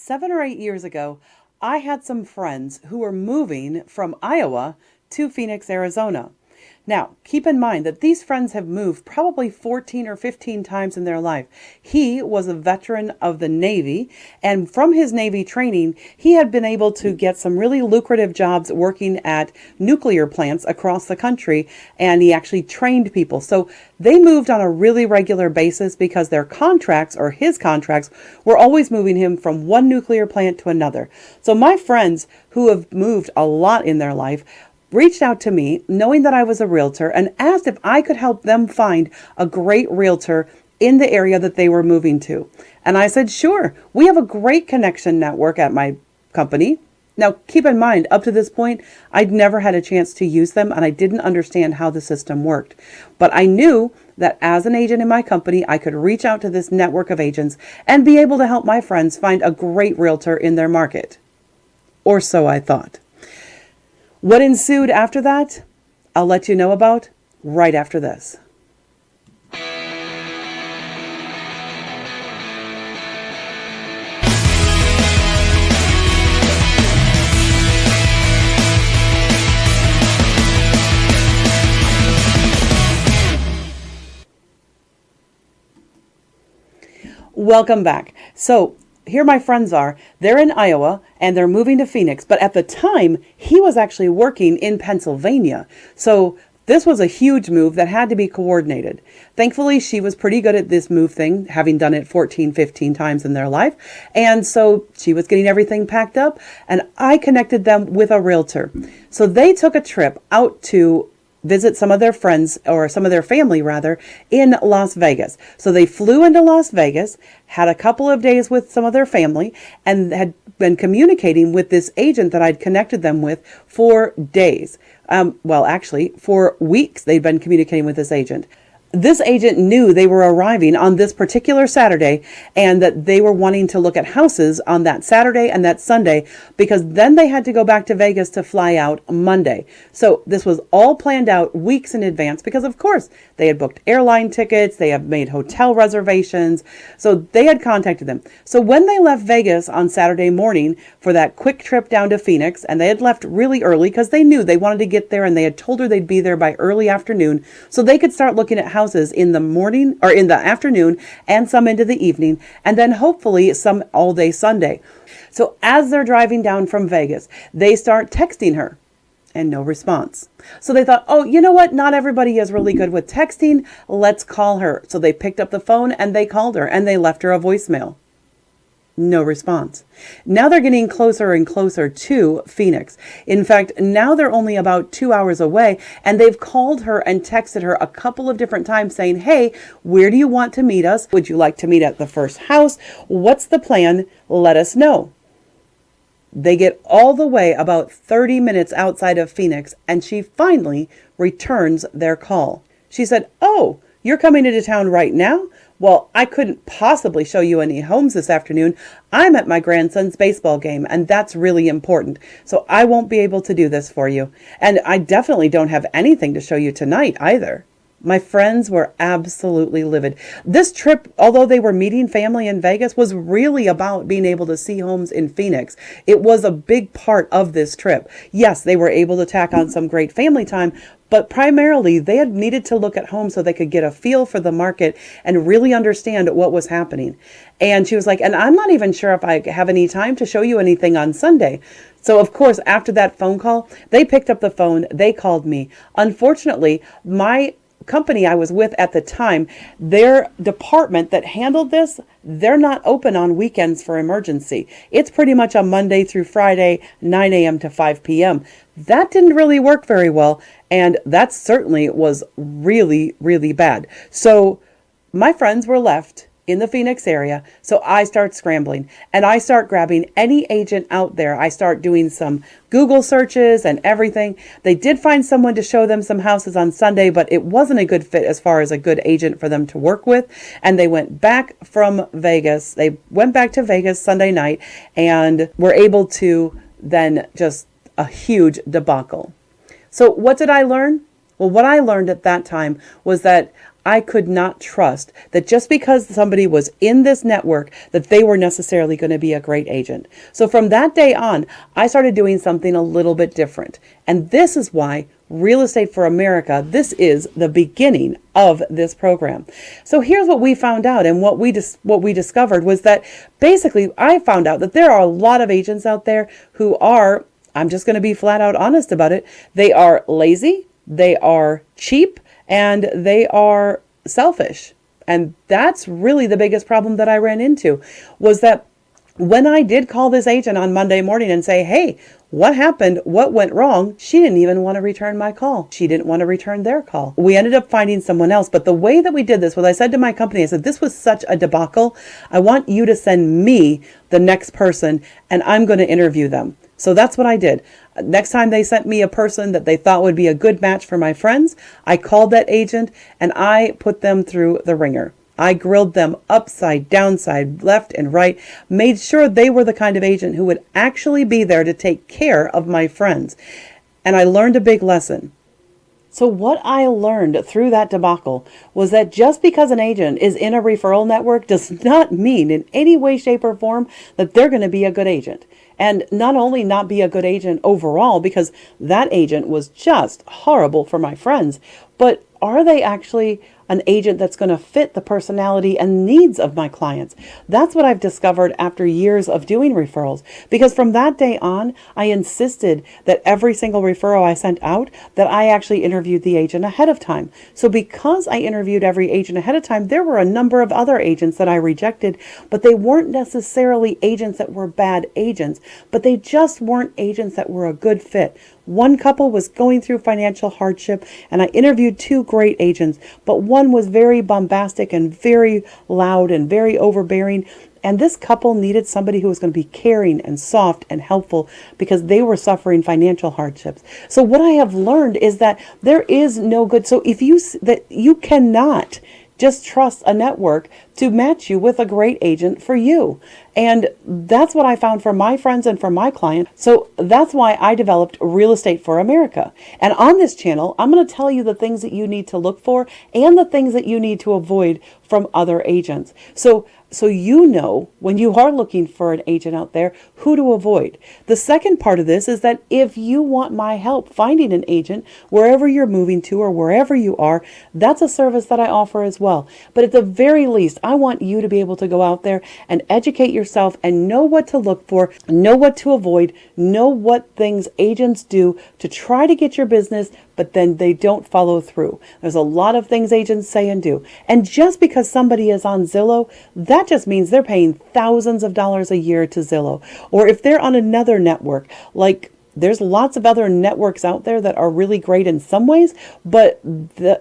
7 or 8 years ago, I had some friends who were moving from Iowa to Phoenix, Arizona. Now, keep in mind that these friends have moved probably 14 or 15 times in their life. He was a veteran of the Navy, and from his Navy training, he had been able to get some really lucrative jobs working at nuclear plants across the country, and he actually trained people. So they moved on a really regular basis because their contracts, or his contracts, were always moving him from one nuclear plant to another. So my friends who have moved a lot in their life reached out to me knowing that I was a realtor and asked if I could help them find a great realtor in the area that they were moving to. And I said, sure, we have a great connection network at my company. Now, keep in mind, up to this point, I'd never had a chance to use them and I didn't understand how the system worked. But I knew that as an agent in my company, I could reach out to this network of agents and be able to help my friends find a great realtor in their market. Or so I thought. What ensued after that, I'll let you know about right after this. Welcome back. So here my friends are. They're in Iowa and they're moving to Phoenix. But at the time, he was actually working in Pennsylvania. So this was a huge move that had to be coordinated. Thankfully, she was pretty good at this move thing, having done it 14, 15 times in their life. And so she was getting everything packed up and I connected them with a realtor. So they took a trip out to visit some of their friends, or some of their family rather, in Las Vegas. So they flew into Las Vegas, had a couple of days with some of their family, and had been communicating with this agent that I'd connected them with for days. Actually, for weeks they'd been communicating with this agent. This agent knew they were arriving on this particular Saturday and that they were wanting to look at houses on that Saturday and that Sunday because then they had to go back to Vegas to fly out Monday. So this was all planned out weeks in advance because, of course, they had booked airline tickets, they had made hotel reservations, so they had contacted them. So when they left Vegas on Saturday morning for that quick trip down to Phoenix, and they had left really early because they knew they wanted to get there and they had told her they'd be there by early afternoon so they could start looking at houses in the morning or in the afternoon and some into the evening, and then hopefully some all day Sunday. So as they're driving down from Vegas, they start texting her and no response. So they thought, oh, you know what? Not everybody is really good with texting. Let's call her. So they picked up the phone and they called her and they left her a voicemail. No response. Now they're getting closer and closer to Phoenix. In fact, now they're only about 2 hours away and they've called her and texted her a couple of different times saying, hey, where do you want to meet us? Would you like to meet at the first house? What's the plan? Let us know. They get all the way about 30 minutes outside of Phoenix and she finally returns their call. She said, oh, you're coming into town right now? Well, I couldn't possibly show you any homes this afternoon. I'm at my grandson's baseball game, and that's really important. So I won't be able to do this for you. And I definitely don't have anything to show you tonight either. My friends were absolutely livid. This trip, although they were meeting family in Vegas, was really about being able to see homes in Phoenix. It was a big part of this trip. Yes, they were able to tack on some great family time, but primarily they had needed to look at homes so they could get a feel for the market and really understand what was happening. And she was like, and I'm not even sure if I have any time to show you anything on Sunday. So of course, after that phone call, they picked up the phone, they called me. Unfortunately, my company I was with at the time, their department that handled this, they're not open on weekends for emergency. It's pretty much a Monday through Friday, 9 a.m. to 5 p.m. That didn't really work very well, and that certainly was really, really bad. So my friends were left in the Phoenix area, so I start scrambling and I start grabbing any agent out there. I start doing some Google searches and everything. They did find someone to show them some houses on Sunday, but it wasn't a good fit as far as a good agent for them to work with. And they went back from Vegas. They went back to Vegas Sunday night and were able to then just a huge debacle. So what did I learn? Well, what I learned at that time was that I could not trust that just because somebody was in this network that they were necessarily going to be a great agent. So from that day on, I started doing something a little bit different. And this is why Real Estate for America, this is the beginning of this program. So here's what we found out, and what we discovered was that basically I found out that there are a lot of agents out there who are, I'm just going to be flat out honest about it, they are lazy, they are cheap, and they are selfish. And that's really the biggest problem that I ran into, was that when I did call this agent on Monday morning and say, hey, what happened? What went wrong? She didn't even want to return my call. She didn't want to return their call. We ended up finding someone else. But the way that we did this was, I said to my company, I said, this was such a debacle. I want you to send me the next person and I'm going to interview them. So that's what I did. Next time they sent me a person that they thought would be a good match for my friends, I called that agent and I put them through the ringer. I grilled them upside, downside, left and right, made sure they were the kind of agent who would actually be there to take care of my friends. And I learned a big lesson. So what I learned through that debacle was that just because an agent is in a referral network does not mean in any way, shape, or form that they're going to be a good agent. And not only not be a good agent overall, because that agent was just horrible for my friends, but are they actually an agent that's going to fit the personality and needs of my clients? That's what I've discovered after years of doing referrals. Because from that day on, I insisted that every single referral I sent out, that I actually interviewed the agent ahead of time. So because I interviewed every agent ahead of time, there were a number of other agents that I rejected, but they weren't necessarily agents that were bad agents, but they just weren't agents that were a good fit. One couple was going through financial hardship, and I interviewed two great agents, but one was very bombastic and very loud and very overbearing. And this couple needed somebody who was going to be caring and soft and helpful because they were suffering financial hardships. So what I have learned is that there is no good. So if you cannot just trust a network to match you with a great agent for you. And that's what I found for my friends and for my clients. So that's why I developed Real Estate for America. And on this channel, I'm going to tell you the things that you need to look for and the things that you need to avoid from other agents. So you know when you are looking for an agent out there who to avoid. The second part of this is that if you want my help finding an agent wherever you're moving to or wherever you are, that's a service that I offer as well. But at the very least, I want you to be able to go out there and educate yourself and know what to look for, know what to avoid, know what things agents do to try to get your business, but then they don't follow through. There's a lot of things agents say and do. And just because somebody is on Zillow, that just means they're paying thousands of dollars a year to Zillow. Or if they're on another network, like there's lots of other networks out there that are really great in some ways, but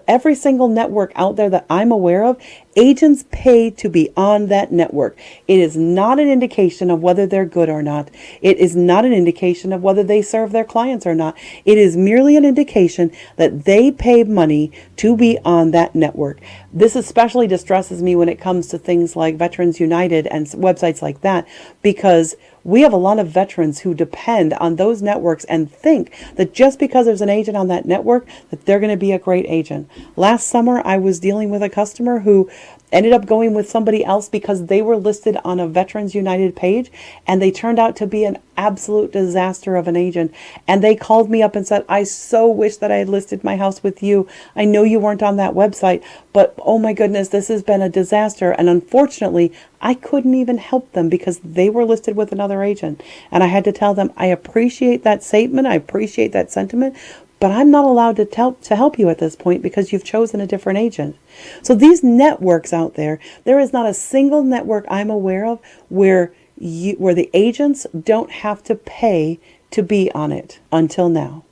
every single network out there that I'm aware of, agents pay to be on that network. It is not an indication of whether they're good or not. It is not an indication of whether they serve their clients or not. It is merely an indication that they pay money to be on that network. This especially distresses me when it comes to things like Veterans United and websites like that, because we have a lot of veterans who depend on those networks and think that just because there's an agent on that network, that they're going to be a great agent. Last summer, I was dealing with a customer who ended up going with somebody else because they were listed on a Veterans United page, and they turned out to be an absolute disaster of an agent. And they called me up and said, I so wish that I had listed my house with you. I know you weren't on that website, but oh my goodness, this has been a disaster. And unfortunately, I couldn't even help them because they were listed with another agent. And I had to tell them, I appreciate that statement, I appreciate that sentiment, but I'm not allowed to help you at this point because you've chosen a different agent. So these networks out there, there is not a single network I'm aware of where the agents don't have to pay to be on it until now.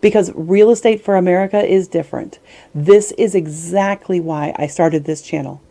Because Real Estate for America is different. This is exactly why I started this channel.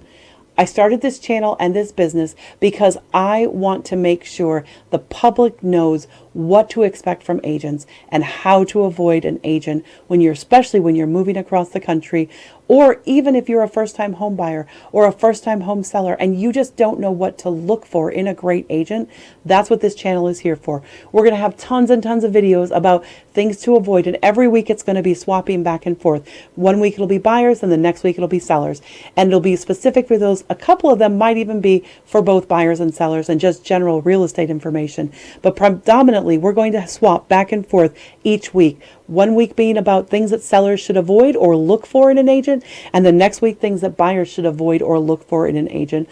I started this channel and this business because I want to make sure the public knows what to expect from agents and how to avoid an agent especially when you're moving across the country, or even if you're a first-time home buyer or a first-time home seller and you just don't know what to look for in a great agent. That's what this channel is here for. We're going to have tons and tons of videos about things to avoid. And every week it's going to be swapping back and forth. One week it'll be buyers and the next week it'll be sellers. And it'll be specific for those. A couple of them might even be for both buyers and sellers and just general real estate information. But predominantly we're going to swap back and forth each week. One week being about things that sellers should avoid or look for in an agent, and the next week things that buyers should avoid or look for in an agent,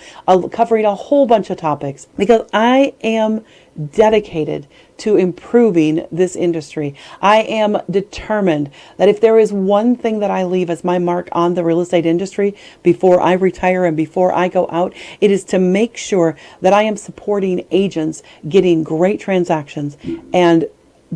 covering a whole bunch of topics, because I am dedicated to improving this industry. I am determined that if there is one thing that I leave as my mark on the real estate industry before I retire and before I go out, it is to make sure that I am supporting agents getting great transactions and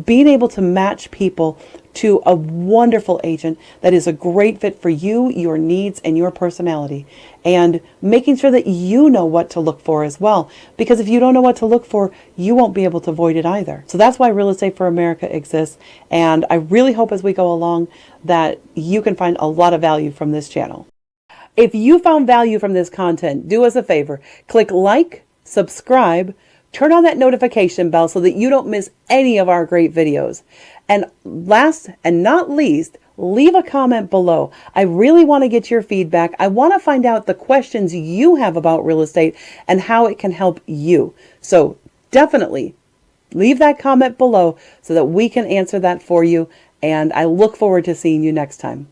being able to match people to a wonderful agent that is a great fit for you, your needs, and your personality. And making sure that you know what to look for as well. Because if you don't know what to look for, you won't be able to avoid it either. So that's why Real Estate for America exists. And I really hope as we go along that you can find a lot of value from this channel. If you found value from this content, do us a favor. Click like, subscribe, turn on that notification bell so that you don't miss any of our great videos. And last and not least, leave a comment below. I really want to get your feedback. I want to find out the questions you have about real estate and how it can help you. So definitely leave that comment below so that we can answer that for you. And I look forward to seeing you next time.